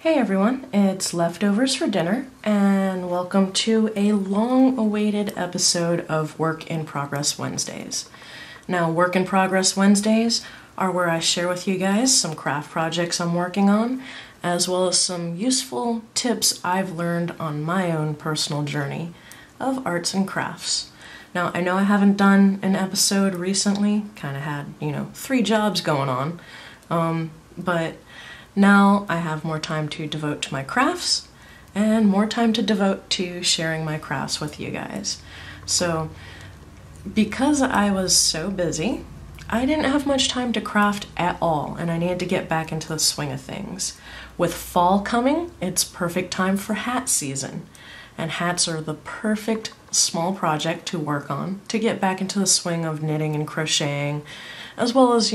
Hey everyone, it's Leftovers for Dinner, and welcome to a long-awaited episode of Work in Progress Wednesdays. Now, Work in Progress Wednesdays are where I share with you guys some craft projects I'm working on, as well as some useful tips I've learned on my own personal journey of arts and crafts. Now, I know I haven't done an episode recently, kind of had, 3 jobs going on, but now I have more time to devote to my crafts and more time to devote to sharing my crafts with you guys. So because I was so busy, I didn't have much time to craft at all, and I needed to get back into the swing of things. With fall coming, it's perfect time for hat season, and hats are the perfect small project to work on to get back into the swing of knitting and crocheting, as well as,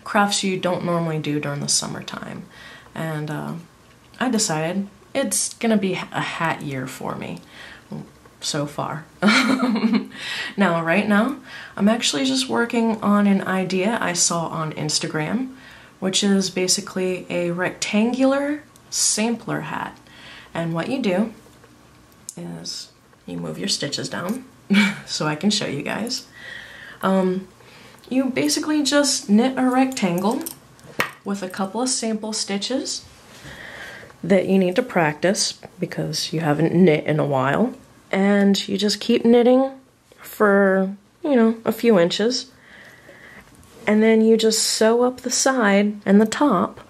crafts you don't normally do during the summertime. And I decided it's gonna be a hat year for me, so far. Right now, I'm actually just working on an idea I saw on Instagram, which is basically a rectangular sampler hat. And what you do is you move your stitches down so I can show you guys. You basically just knit a rectangle with a couple of sample stitches that you need to practice because you haven't knit in a while. And you just keep knitting for, a few inches. And then you just sew up the side and the top,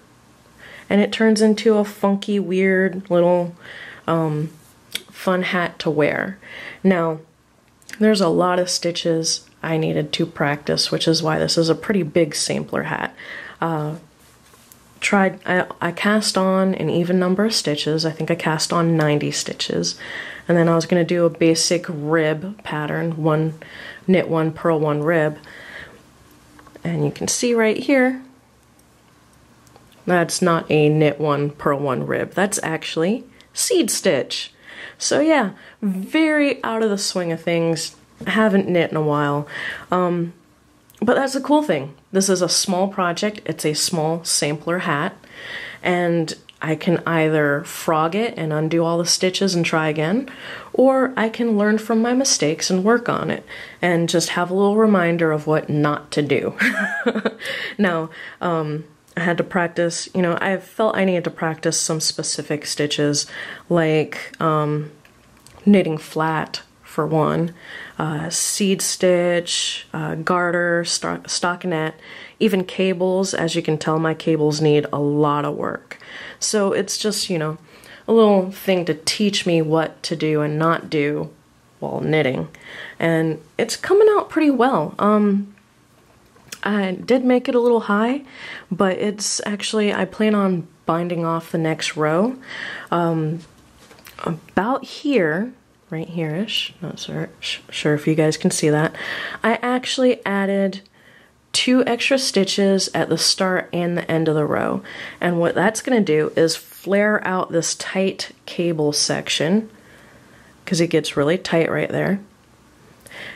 and it turns into a funky, weird little fun hat to wear. Now, there's a lot of stitches I needed to practice, which is why this is a pretty big sampler hat. I cast on an even number of stitches. I think I cast on 90 stitches. And then I was going to do a basic rib pattern, knit one, purl one, rib. And you can see right here, that's not a knit one, purl one, rib. That's actually seed stitch. So yeah, very out of the swing of things. I haven't knit in a while. But that's the cool thing. This is a small project. It's a small sampler hat. And I can either frog it and undo all the stitches and try again, or I can learn from my mistakes and work on it and just have a little reminder of what not to do. Now, I had to practice, I felt I needed to practice some specific stitches, like knitting flat for one, seed stitch, garter, stockinette, even cables. As you can tell, my cables need a lot of work. So it's just, a little thing to teach me what to do and not do while knitting. And it's coming out pretty well. I did make it a little high, but it's actually, I plan on binding off the next row. About here, right here-ish, not sure if you guys can see that, I actually added 2 extra stitches at the start and the end of the row. And what that's going to do is flare out this tight cable section, because it gets really tight right there.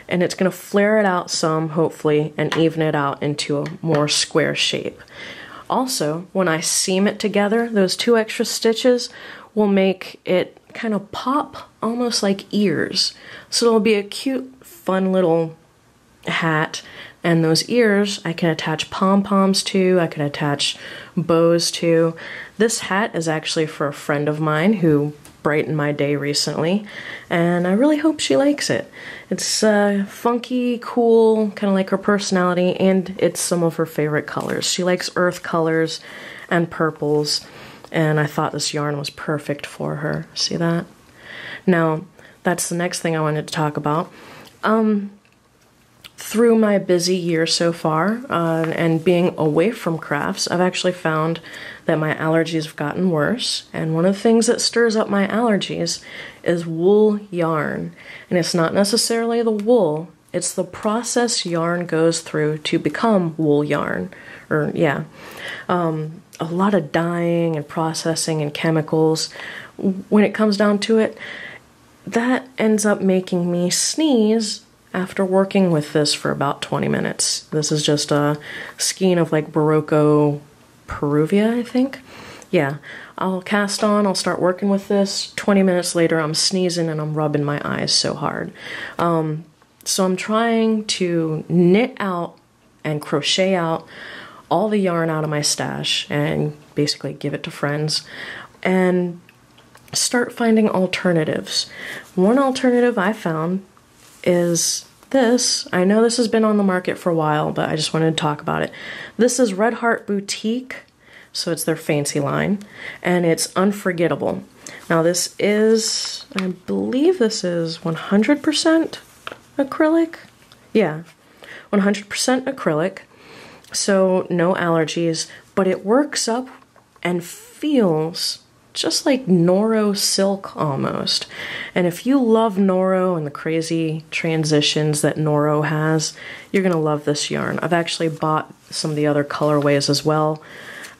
And it's going to flare it out some, hopefully, and even it out into a more square shape. Also, when I seam it together, those 2 extra stitches will make it kind of pop almost like ears. So it'll be a cute, fun little hat. And those ears I can attach pom-poms to, I can attach bows to. This hat is actually for a friend of mine who brightened my day recently, and I really hope she likes it. It's funky, cool, kind of like her personality, and it's some of her favorite colors. She likes earth colors and purples, and I thought this yarn was perfect for her. See that? Now, that's the next thing I wanted to talk about. Through my busy year so far, and being away from crafts, I've actually found that my allergies have gotten worse, and one of the things that stirs up my allergies is wool yarn. And it's not necessarily the wool, it's the process yarn goes through to become wool yarn. A lot of dyeing and processing and chemicals. When it comes down to it, that ends up making me sneeze after working with this for about 20 minutes. This is just a skein of like Barocco Peruvia, I think. yeah, I'll cast on, I'll start working with this. 20 minutes later, I'm sneezing and I'm rubbing my eyes so hard. So I'm trying to knit out and crochet out all the yarn out of my stash and basically give it to friends and start finding alternatives. One alternative I found is this. I know this has been on the market for a while, but I just wanted to talk about it. This is Red Heart Boutique, so it's their fancy line, and it's unforgettable. Now this is, I believe this is 100% acrylic. Yeah, 100% acrylic, so no allergies, but it works up and feels just like Noro silk almost. And if you love Noro and the crazy transitions that Noro has, you're gonna love this yarn. I've actually bought some of the other colorways as well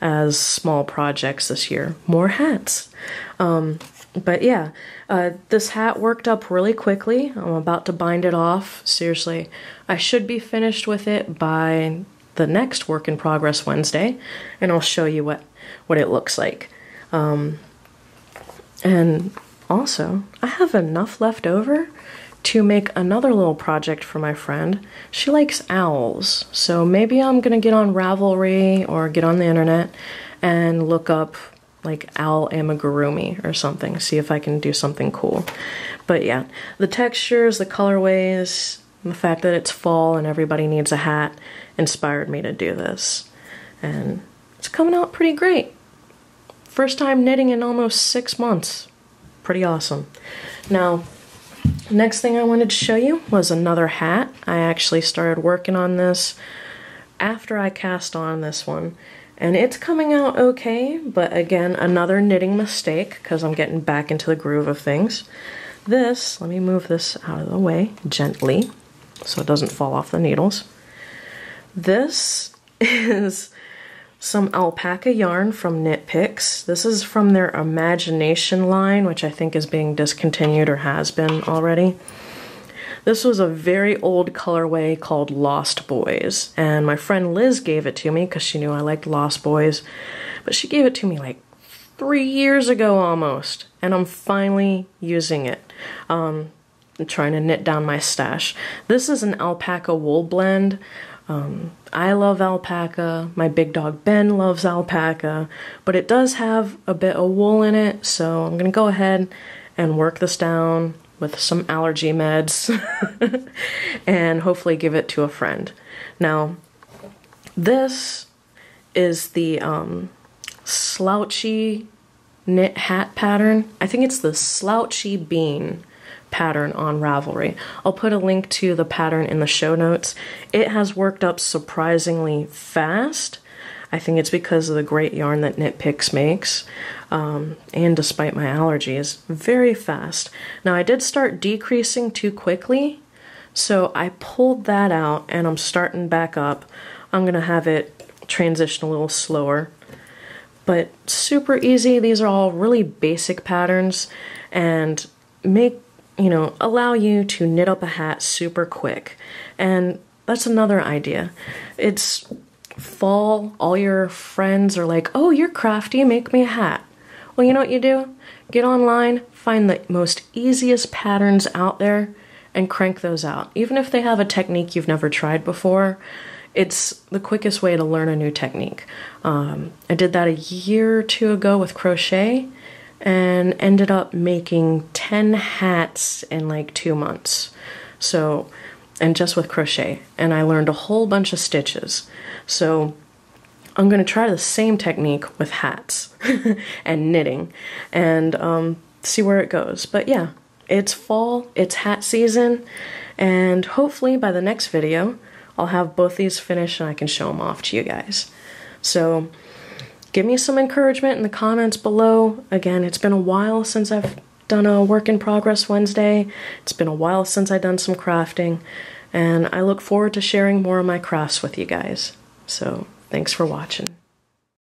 as small projects this year. More hats. But yeah, this hat worked up really quickly. I'm about to bind it off. Seriously, I should be finished with it by the next Work in Progress Wednesday, and I'll show you what it looks like. And also, I have enough left over to make another little project for my friend. She likes owls, so maybe I'm gonna get on Ravelry or get on the internet and look up like owl amigurumi or something, see if I can do something cool. But yeah, the textures, the colorways, the fact that it's fall and everybody needs a hat inspired me to do this. And it's coming out pretty great. First time knitting in almost 6 months. Pretty awesome. Now, next thing I wanted to show you was another hat. I actually started working on this after I cast on this one. And it's coming out okay, but again, another knitting mistake because I'm getting back into the groove of things. This, let me move this out of the way gently so it doesn't fall off the needles. This is some alpaca yarn from Knit Picks. This is from their Imagination line, which I think is being discontinued or has been already. This was a very old colorway called Lost Boys, and my friend Liz gave it to me because she knew I liked Lost Boys, but she gave it to me like 3 years ago almost, and I'm finally using it. I'm trying to knit down my stash. This is an alpaca wool blend. I love alpaca, my big dog Ben loves alpaca, but it does have a bit of wool in it, so I'm gonna go ahead and work this down with some allergy meds and hopefully give it to a friend. Now, this is the slouchy knit hat pattern. I think it's the slouchy bean pattern on Ravelry. I'll put a link to the pattern in the show notes. It has worked up surprisingly fast. I think it's because of the great yarn that Knit Picks makes, and despite my allergies, very fast. Now I did start decreasing too quickly, so I pulled that out and I'm starting back up. I'm gonna have it transition a little slower, but super easy. These are all really basic patterns and allow you to knit up a hat super quick. And that's another idea. It's fall, all your friends are like, oh, you're crafty, make me a hat. Well, you know what you do? Get online, find the most easiest patterns out there, and crank those out. Even if they have a technique you've never tried before, it's the quickest way to learn a new technique. I did that a year or two ago with crochet, and ended up making 10 hats in like 2 months. So, and just with crochet, and I learned a whole bunch of stitches. So I'm gonna try the same technique with hats and knitting and see where it goes. But yeah, it's fall, it's hat season, and hopefully by the next video I'll have both these finished and I can show them off to you guys. So give me some encouragement in the comments below. Again, it's been a while since I've done a Work in Progress Wednesday. It's been a while since I've done some crafting, and I look forward to sharing more of my crafts with you guys. So, thanks for watching.